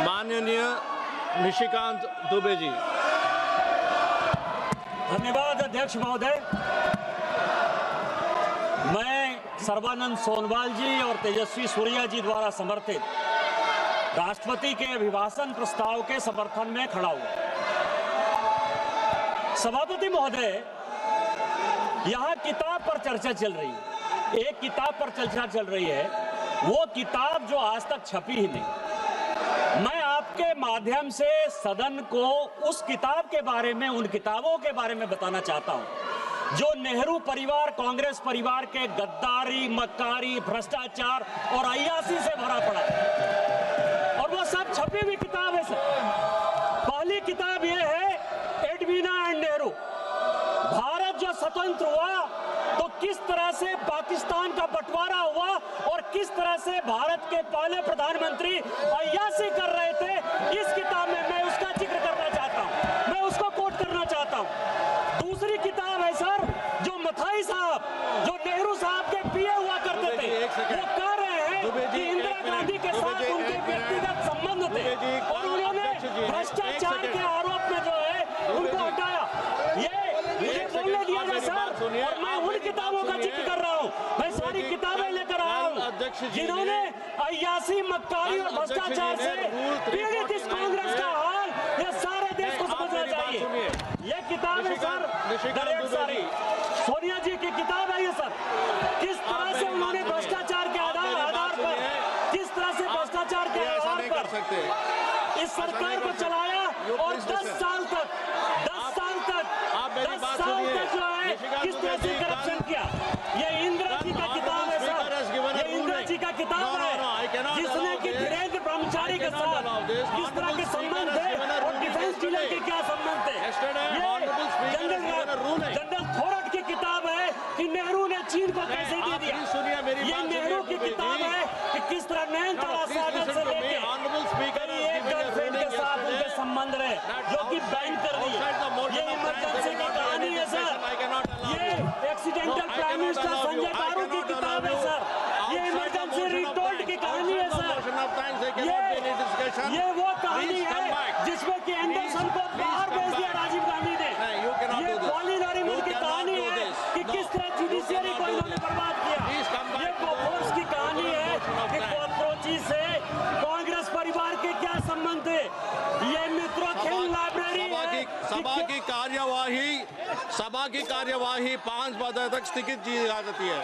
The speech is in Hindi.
माननीय निशिकांत दुबे जी। धन्यवाद अध्यक्ष महोदय। मैं सर्बानंद सोनवाल जी और तेजस्वी सूर्या जी द्वारा समर्थित राष्ट्रपति के अभिभाषण प्रस्ताव के समर्थन में खड़ा हूं। सभापति महोदय, यहाँ किताब पर चर्चा चल रही है। एक किताब पर चर्चा चल रही है, वो किताब जो आज तक छपी ही नहीं। मैं आपके माध्यम से सदन को उस किताब के बारे में, उन किताबों के बारे में बताना चाहता हूं जो नेहरू परिवार, कांग्रेस परिवार के गद्दारी, मक्कारी, भ्रष्टाचार और अय्यासी से भरा पड़ा है। और वो सब छपी हुई किताब है सर। पहली किताब ये है एडवीना एंड नेहरू। भारत जो स्वतंत्र हुआ तो किस तरह से पाकिस्तान का बंटवारा हुआ और किस तरह से भारत के पहले प्रधानमंत्री अय्यासी कर रहे थे, इस किताब में मैं उसका जिक्र करना चाहता हूं। मैं उसको कोट करना चाहता हूं। दूसरी किताब है सर, जो मथाई साहब, जो नेहरू साहब के पीए हुआ करते थे, वो कह रहे हैं कि इंदिरा गांधी के साथ उनके व्यक्तिगत संबंध थे और उन्होंने भ्रष्टाचार के आरोप में जो है उनको हटाया। ये बोलने दिया जाए सर। और मैं उन किताबों का जिक्र कर रहा हूँ। मैं सारी किताबें लेकर आया हूँ जिन्होंने अय्यासी, मक्कारी और भ्रष्टाचार से पीड़ित इस कांग्रेस का हाल ये सारे देश को समझना चाहिए। ये किताब है सर, डायरेक्ट सारी सोनिया जी की किताब है ये सर। किस तरह से उन्होंने भ्रष्टाचार के आधार पर, किस तरह से भ्रष्टाचार के आधार पर इस सरकार को चलाया और 10 साल तक जो है किस तरह से करप्शन किया। ये इंदिरा जी का किताब है सर। ये इंदिरा जी का किताब है जिसने कि धीरेन्द्र ब्रह्मचारी के साथ किस तरह के संबंध थे और डिफेंस डीलर के क्या संबंध थे। ये जनरल थोरट की किताब है कि नेहरू ने चीन को कैसे दे दिया। ये नेहरू की किताब है कि किस तरह नयनतारा सागर से लेकर एक गर्लफ्रेंड के साथ उनके संबंध रहे जो कि बैन कर दी। ये इमरजेंसी की कहानी है सर। ये एक्सीडेंटल प्राइम मिनिस्टर संजय बारू की किताब है सर। ये इमरजेंसी रिटोल्ड की कहानी है सर। ये वो कहानी है जिसमें कि एंडरसन को बाहर भेज दिया राजीव गांधी ने। ये कॉलिन नरीमन की कहानी है कि किस तरह जुडिशियरी को इन्होंने बर्बाद किया। ये बोफोर्स की कहानी है कि कॉकरोची से कांग्रेस परिवार के क्या संबंध थे। ये मित्रों खेल लाइब्रेरी सभा की कार्यवाही 5 बजे तक स्थगित की जा सकती है।